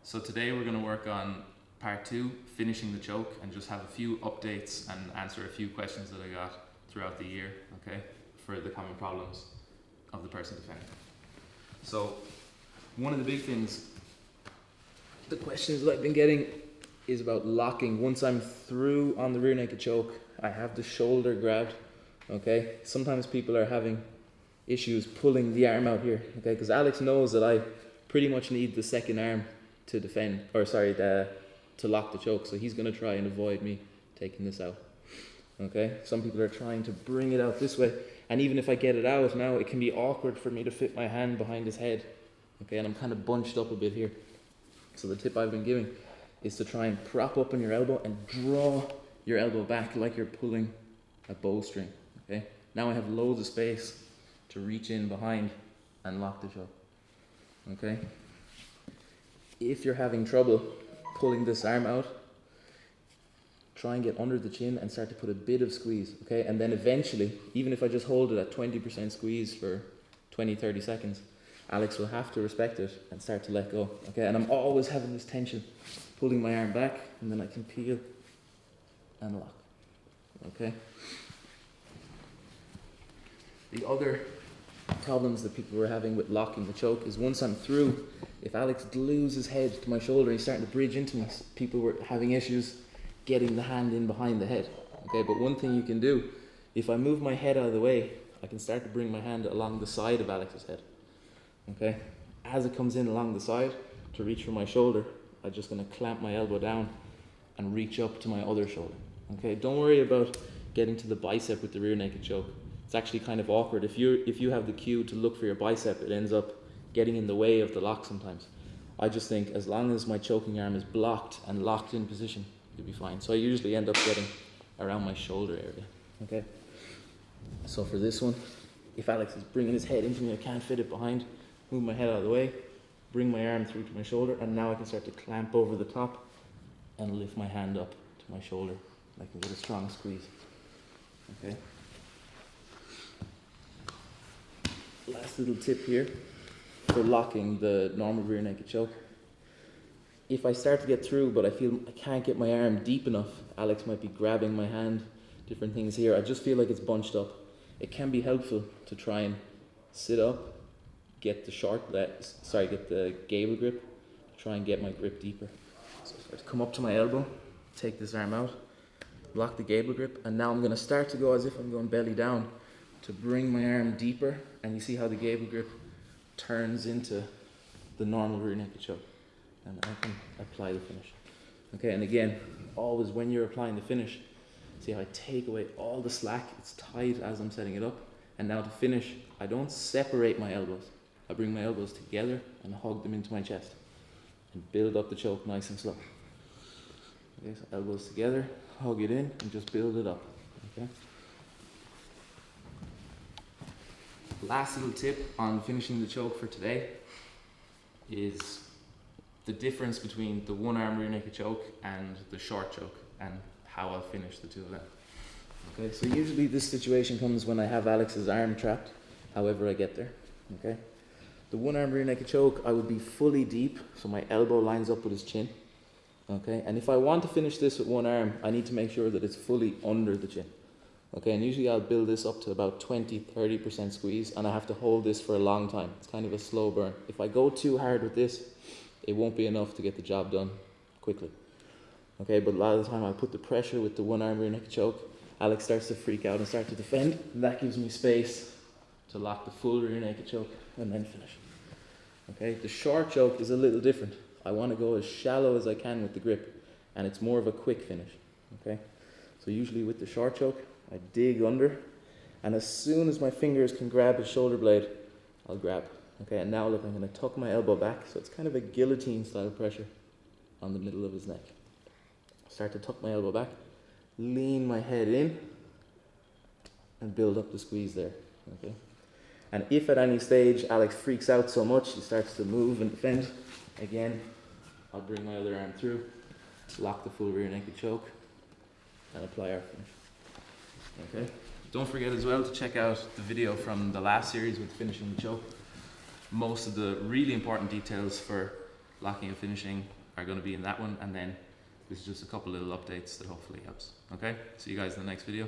So today we're going to work on part 2, finishing the choke, and just have a few updates and answer a few questions that I got throughout the year, okay, for the common problems of the person defending. So one of the big things, the questions that I've been getting is about locking. Once I'm through on the rear naked choke, I have the shoulder grabbed, okay? Sometimes people are having issues pulling the arm out here, okay? Because Alex knows that I pretty much need the second arm to defend, to lock the choke. So he's going to try and avoid me taking this out, okay? Some people are trying to bring it out this way, and even if I get it out now, it can be awkward for me to fit my hand behind his head, okay? And I'm kind of bunched up a bit here. So the tip I've been giving is to try and prop up on your elbow and draw your elbow back like you're pulling a bowstring, okay? Now I have loads of space to reach in behind and lock the choke, okay? If you're having trouble pulling this arm out, try and get under the chin and start to put a bit of squeeze, okay? And then eventually, even if I just hold it at 20% squeeze for 20-30 seconds, Alex will have to respect it and start to let go, okay? And I'm always having this tension, pulling my arm back, and then I can peel and lock, okay? The other problems that people were having with locking the choke is once I'm through, if Alex glues his head to my shoulder, he's starting to bridge into me. People were having issues getting the hand in behind the head, okay? But one thing you can do, if I move my head out of the way, I can start to bring my hand along the side of Alex's head, okay? As it comes in along the side to reach for my shoulder, I'm just going to clamp my elbow down and reach up to my other shoulder, okay? Don't worry about getting to the bicep with the rear naked choke. It's actually kind of awkward. If you have the cue to look for your bicep, it ends up getting in the way of the lock sometimes. I just think as long as my choking arm is blocked and locked in position, you'll be fine. So I usually end up getting around my shoulder area, okay? So for this one, if Alex is bringing his head into me, I can't fit it behind, move my head out of the way, bring my arm through to my shoulder, and now I can start to clamp over the top and lift my hand up to my shoulder. I can get a strong squeeze, okay? Last little tip here for locking the normal rear naked choke. If I start to get through but I feel I can't get my arm deep enough, Alex might be grabbing my hand, different things here. I just feel like it's bunched up. It can be helpful to try and sit up, get the Gable grip, try and get my grip deeper. So I come up to my elbow, take this arm out, lock the Gable grip, and now I'm going to start to go as if I'm going belly down to bring my arm deeper, and you see how the Gable grip turns into the normal rear naked choke, and I can apply the finish, okay? And again, always when you're applying the finish, see how I take away all the slack, it's tight as I'm setting it up, and now to finish, I don't separate my elbows. I bring my elbows together and hug them into my chest and build up the choke nice and slow. Okay, so elbows together, hug it in, and just build it up, okay? Last little tip on finishing the choke for today is the difference between the one arm rear naked choke and the short choke, and how I'll finish the two of them. Okay, so usually this situation comes when I have Alex's arm trapped, however I get there, okay? The one arm rear naked choke, I would be fully deep, so my elbow lines up with his chin, okay? And if I want to finish this with one arm, I need to make sure that it's fully under the chin. Okay, and usually I'll build this up to about 20-30% squeeze, and I have to hold this for a long time. It's kind of a slow burn. If I go too hard with this, it won't be enough to get the job done quickly. Okay, but a lot of the time I put the pressure with the one arm rear naked choke. Alex starts to freak out and start to defend, and that gives me space to lock the full rear naked choke and then finish. Okay, the short choke is a little different. I want to go as shallow as I can with the grip, and it's more of a quick finish. Okay, so usually with the short choke, I dig under, and as soon as my fingers can grab his shoulder blade, I'll grab. Okay, and now look, I'm going to tuck my elbow back, so it's kind of a guillotine style pressure on the middle of his neck. Start to tuck my elbow back, lean my head in, and build up the squeeze there. Okay, and if at any stage Alex freaks out so much, he starts to move and defend, again, I'll bring my other arm through, lock the full rear naked choke, and apply our finish. Okay. Don't forget as well to check out the video from the last series with finishing the choke. Most of the really important details for lacking of finishing are going to be in that one, and then this is just a couple little updates that hopefully helps. Okay, see you guys in the next video.